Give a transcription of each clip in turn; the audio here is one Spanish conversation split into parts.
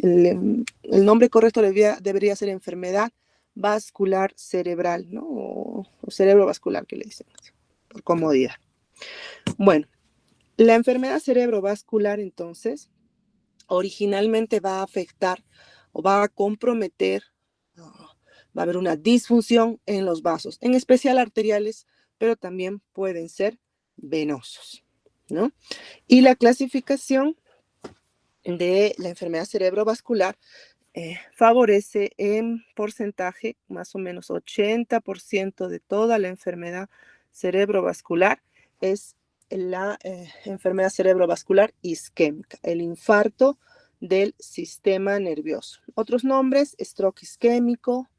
el nombre correcto debería ser enfermedad vascular cerebral, ¿no? O cerebrovascular, que le dicen, por comodidad. Bueno, la enfermedad cerebrovascular, entonces, originalmente va a afectar o va a comprometer, va a haber una disfunción en los vasos, en especial arteriales, pero también pueden ser venosos, ¿no? Y la clasificación de la enfermedad cerebrovascular favorece en porcentaje, más o menos 80% de toda la enfermedad cerebrovascular es la enfermedad cerebrovascular isquémica, el infarto del sistema nervioso. Otros nombres, stroke isquémico,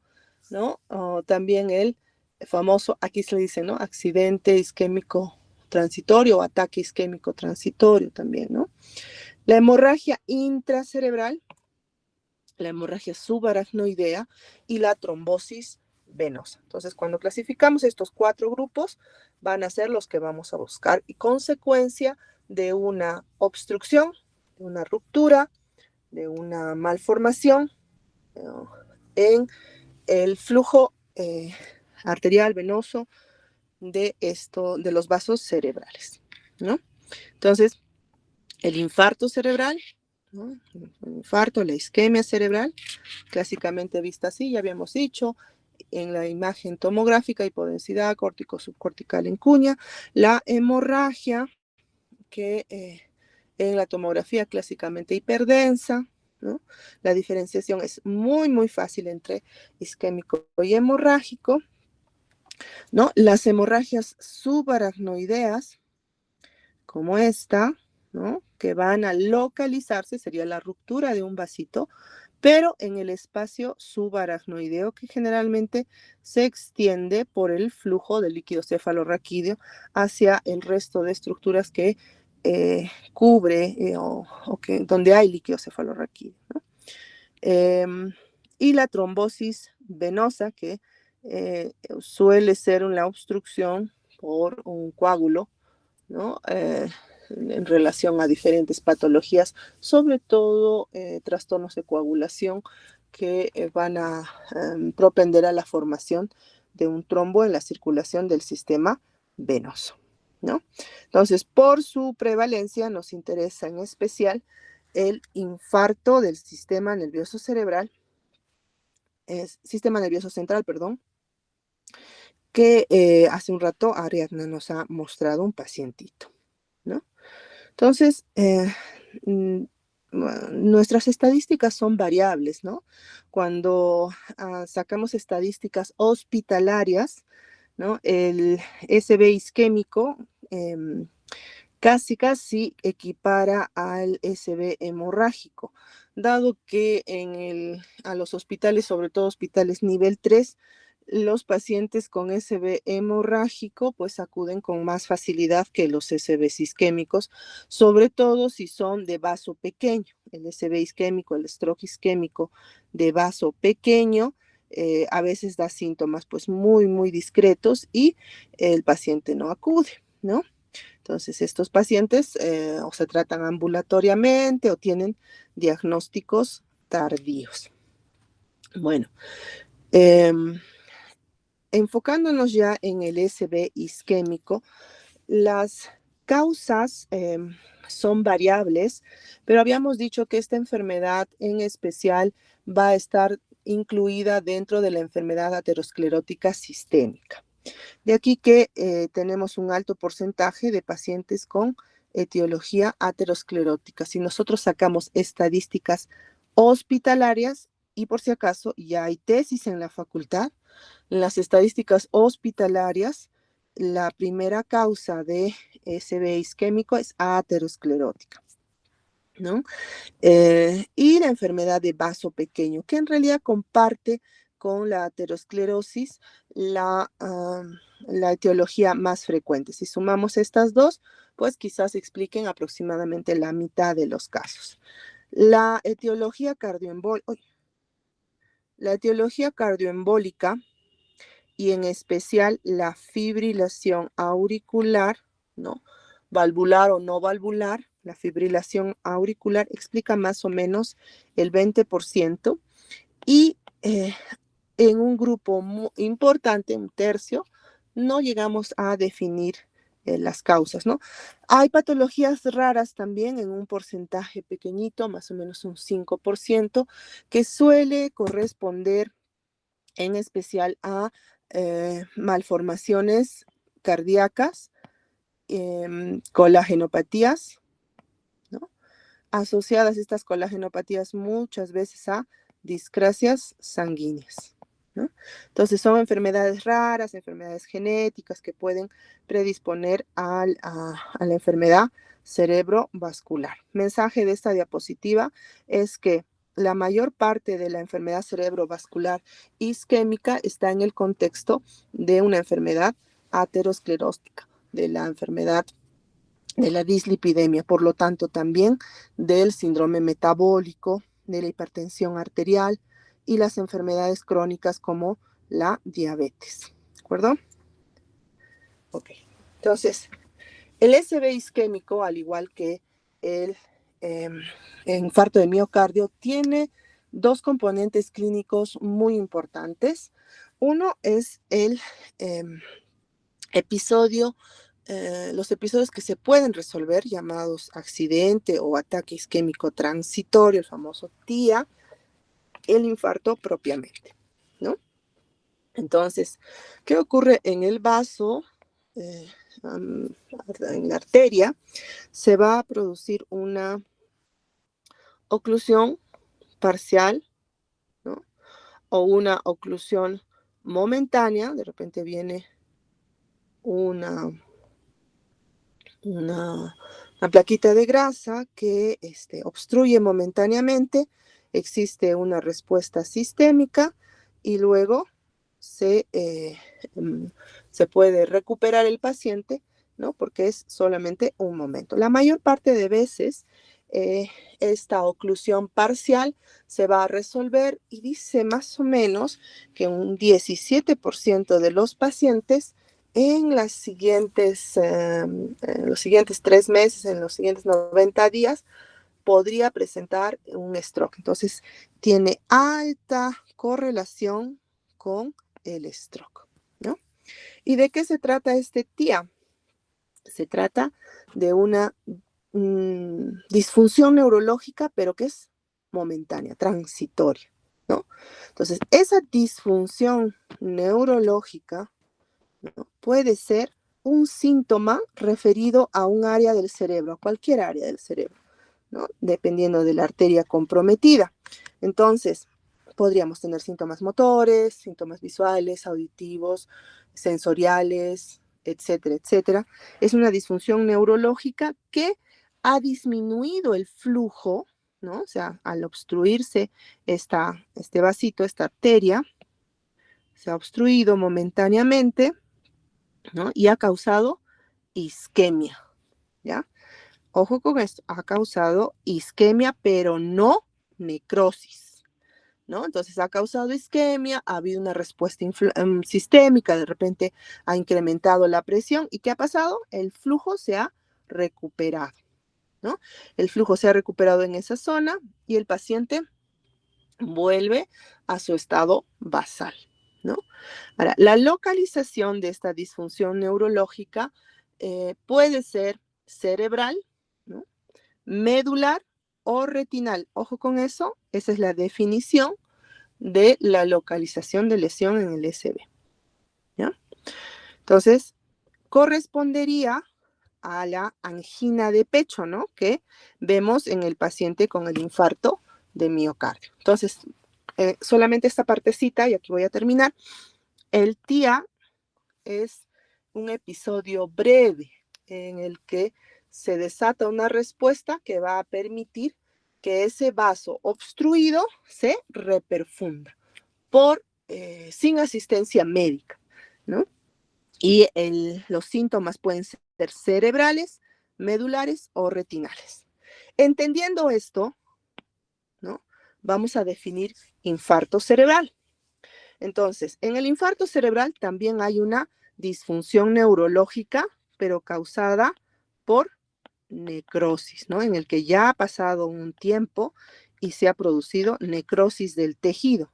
¿no? O también el famoso, aquí se le dice, ¿no? Accidente isquémico transitorio o ataque isquémico transitorio también, ¿no? La hemorragia intracerebral, la hemorragia subaracnoidea y la trombosis venosa. Entonces, cuando clasificamos estos 4 grupos, van a ser los que vamos a buscar y consecuencia de una obstrucción, de una ruptura, de una malformación en el flujo arterial venoso de los vasos cerebrales, ¿no? Entonces, el infarto cerebral, ¿no? El infarto, la isquemia cerebral, clásicamente vista así, ya habíamos dicho, en la imagen tomográfica, hipodensidad córtico-subcortical en cuña, la hemorragia, que en la tomografía clásicamente hiperdensa, ¿no? La diferenciación es muy, muy fácil entre isquémico y hemorrágico, ¿no? Las hemorragias subaracnoideas, como esta, ¿no? Que van a localizarse, sería la ruptura de un vasito, pero en el espacio subaracnoideo, que generalmente se extiende por el flujo del líquido cefalorraquídeo hacia el resto de estructuras que cubre donde hay líquido cefalorraquídeo, ¿no? Y la trombosis venosa, que suele ser una obstrucción por un coágulo, ¿no? En relación a diferentes patologías, sobre todo trastornos de coagulación que van a propender a la formación de un trombo en la circulación del sistema venoso, ¿no? Entonces, por su prevalencia nos interesa en especial el infarto del sistema nervioso cerebral, sistema nervioso central, perdón, que hace un rato Ariadna nos ha mostrado un pacientito, ¿no? Entonces, nuestras estadísticas son variables, ¿no? Cuando sacamos estadísticas hospitalarias, ¿no? El SB isquémico casi equipara al SB hemorrágico, dado que a los hospitales, sobre todo hospitales nivel 3, los pacientes con SB hemorrágico pues acuden con más facilidad que los SB isquémicos, sobre todo si son de vaso pequeño. El SB isquémico, el stroke isquémico de vaso pequeño, a veces da síntomas pues muy, muy discretos y el paciente no acude, ¿no? Entonces, estos pacientes o se tratan ambulatoriamente o tienen diagnósticos tardíos. Bueno, enfocándonos ya en el SB isquémico, las causas son variables, pero habíamos dicho que esta enfermedad en especial va a estar incluida dentro de la enfermedad aterosclerótica sistémica. De aquí que tenemos un alto porcentaje de pacientes con etiología aterosclerótica. Si nosotros sacamos estadísticas hospitalarias, y por si acaso ya hay tesis en la facultad, en las estadísticas hospitalarias, la primera causa de SB isquémico es aterosclerótica, ¿no? Y la enfermedad de vaso pequeño, que en realidad comparte con la aterosclerosis la etiología más frecuente. Si sumamos estas dos, pues quizás expliquen aproximadamente la mitad de los casos. La etiología cardioembólica y en especial la fibrilación auricular, ¿no? Valvular o no valvular, la fibrilación auricular, explica más o menos el 20%, y en un grupo importante, un tercio, no llegamos a definir las causas, ¿no? Hay patologías raras también en un porcentaje pequeñito, más o menos un 5%, que suele corresponder en especial a malformaciones cardíacas, colagenopatías, ¿no? Asociadas estas colagenopatías muchas veces a discrasias sanguíneas, ¿no? Entonces son enfermedades raras, enfermedades genéticas que pueden predisponer a la enfermedad cerebrovascular. Mensaje de esta diapositiva es que la mayor parte de la enfermedad cerebrovascular isquémica está en el contexto de una enfermedad aterosclerótica, de la enfermedad de la dislipidemia, por lo tanto también del síndrome metabólico, de la hipertensión arterial y las enfermedades crónicas como la diabetes. ¿De acuerdo? Ok. Entonces, el SB isquémico, al igual que el infarto de miocardio, tiene dos componentes clínicos muy importantes. Uno es el episodio, los episodios que se pueden resolver, llamados accidente o ataque isquémico transitorio, el famoso TIA, el infarto propiamente, ¿no? Entonces, ¿qué ocurre en el vaso? En la arteria se va a producir una oclusión parcial, ¿no? O una oclusión momentánea, de repente viene una plaquita de grasa que obstruye momentáneamente, existe una respuesta sistémica y luego se puede recuperar el paciente, ¿no? Porque es solamente un momento. La mayor parte de veces esta oclusión parcial se va a resolver y dice más o menos que un 17% de los pacientes en los siguientes 3 meses, en los siguientes 90 días, podría presentar un stroke. Entonces, tiene alta correlación con el stroke, ¿no? ¿Y de qué se trata este TIA? Se trata de una disfunción neurológica, pero que es momentánea, transitoria, ¿no? Entonces, esa disfunción neurológica, ¿no? Puede ser un síntoma referido a un área del cerebro, a cualquier área del cerebro, ¿no? Dependiendo de la arteria comprometida. Entonces, podríamos tener síntomas motores, síntomas visuales, auditivos, sensoriales, etcétera, etcétera. Es una disfunción neurológica que ha disminuido el flujo, ¿no? O sea, al obstruirse este vasito, esta arteria, se ha obstruido momentáneamente, ¿no? Y ha causado isquemia, ¿ya? Ojo con esto, ha causado isquemia, pero no necrosis, ¿no? Entonces ha causado isquemia, ha habido una respuesta sistémica, de repente ha incrementado la presión. ¿Y qué ha pasado? El flujo se ha recuperado, ¿no? El flujo se ha recuperado en esa zona y el paciente vuelve a su estado basal, ¿no? Ahora, la localización de esta disfunción neurológica puede ser cerebral, ¿no? Medular o retinal. Ojo con eso, esa es la definición de la localización de lesión en el SB, ¿ya? Entonces, correspondería a la angina de pecho, ¿no? Que vemos en el paciente con el infarto de miocardio. Entonces, solamente esta partecita, y aquí voy a terminar. El TIA es un episodio breve en el que se desata una respuesta que va a permitir que ese vaso obstruido se reperfunda sin asistencia médica, ¿no? Y los síntomas pueden ser cerebrales, medulares o retinales. Entendiendo esto, ¿no? Vamos a definir infarto cerebral. Entonces, en el infarto cerebral también hay una disfunción neurológica, pero causada por necrosis, ¿no? En el que ya ha pasado un tiempo y se ha producido necrosis del tejido,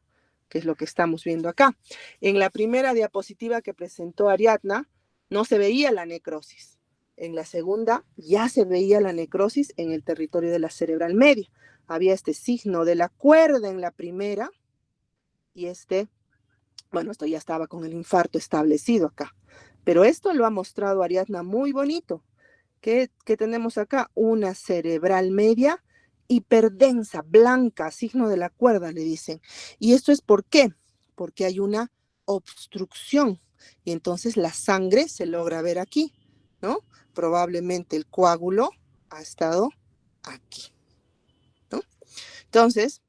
que es lo que estamos viendo acá. En la primera diapositiva que presentó Ariadna, no se veía la necrosis. En la segunda ya se veía la necrosis en el territorio de la cerebral media. Había este signo de la cuerda en la primera y bueno, esto ya estaba con el infarto establecido acá. Pero esto lo ha mostrado Ariadna muy bonito. ¿Qué tenemos acá? Una cerebral media hiperdensa, blanca, signo de la cuerda, le dicen. ¿Y esto es por qué? Porque hay una obstrucción y entonces la sangre se logra ver aquí, ¿no? Probablemente el coágulo ha estado aquí, ¿no? Entonces,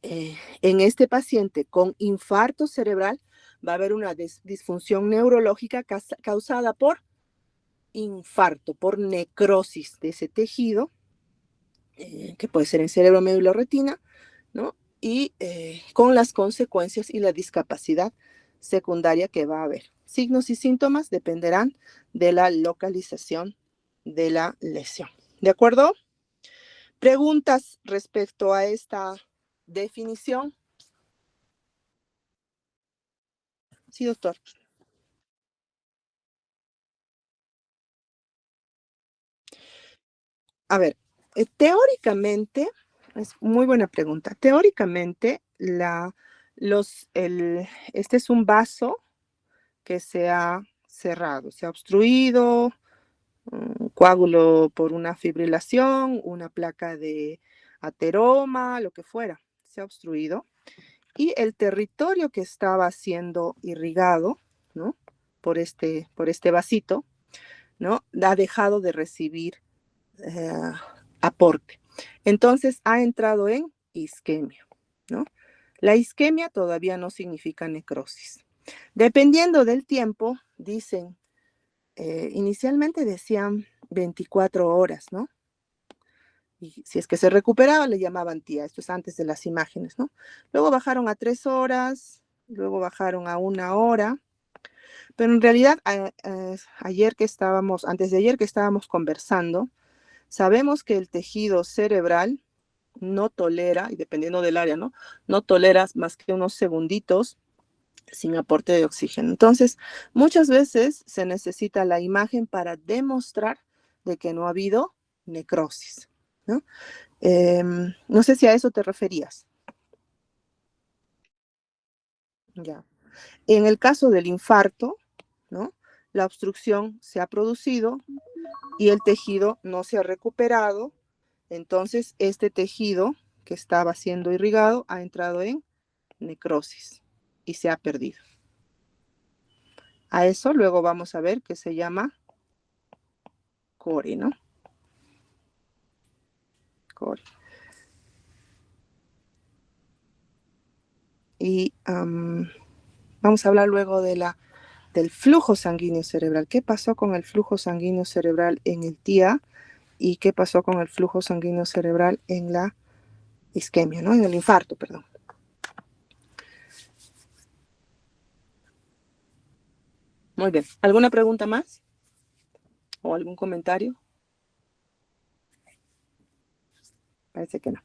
en este paciente con infarto cerebral va a haber una disfunción neurológica causada por infarto, por necrosis de ese tejido, que puede ser en cerebro, médula o retina, ¿no? Y con las consecuencias y la discapacidad secundaria que va a haber. Signos y síntomas dependerán de la localización de la lesión. ¿De acuerdo? ¿Preguntas respecto a esta definición? Sí, doctor. A ver, teóricamente, es muy buena pregunta. Teóricamente, este es un vaso que se ha cerrado, se ha obstruido, un coágulo por una fibrilación, una placa de ateroma, lo que fuera, se ha obstruido. Y el territorio que estaba siendo irrigado, ¿no? Por este vasito, ¿no? Ha dejado de recibir eh, aporte. Entonces ha entrado en isquemia, ¿no? La isquemia todavía no significa necrosis. Dependiendo del tiempo, dicen, inicialmente decían 24 horas, ¿no? Y si es que se recuperaba, le llamaban tía. Esto es antes de las imágenes, ¿no? Luego bajaron a 3 horas, luego bajaron a 1 hora. Pero en realidad, antes de ayer que estábamos conversando, sabemos que el tejido cerebral no tolera, y dependiendo del área, ¿no? No tolera más que unos segunditos sin aporte de oxígeno. Entonces, muchas veces se necesita la imagen para demostrar de que no ha habido necrosis, ¿no? No sé si a eso te referías. Ya. En el caso del infarto, ¿no? La obstrucción se ha producido y el tejido no se ha recuperado. Entonces, este tejido que estaba siendo irrigado ha entrado en necrosis y se ha perdido. A eso luego vamos a ver que se llama core, ¿no? Core. Y vamos a hablar luego del flujo sanguíneo cerebral. ¿Qué pasó con el flujo sanguíneo cerebral en el TIA y qué pasó con el flujo sanguíneo cerebral en la isquemia, ¿no? En el infarto, perdón. Muy bien. ¿Alguna pregunta más? ¿O algún comentario? Parece que no.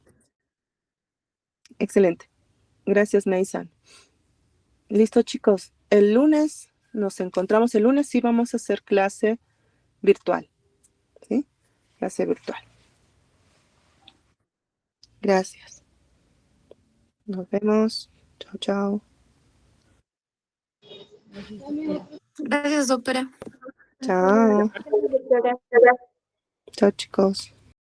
Excelente. Gracias, Neysan. Listo, chicos. El lunes nos encontramos. El lunes sí vamos a hacer clase virtual. ¿Sí? Clase virtual. Gracias. Nos vemos. Chao, chao. Gracias, doctora. Chao. Chao, chicos.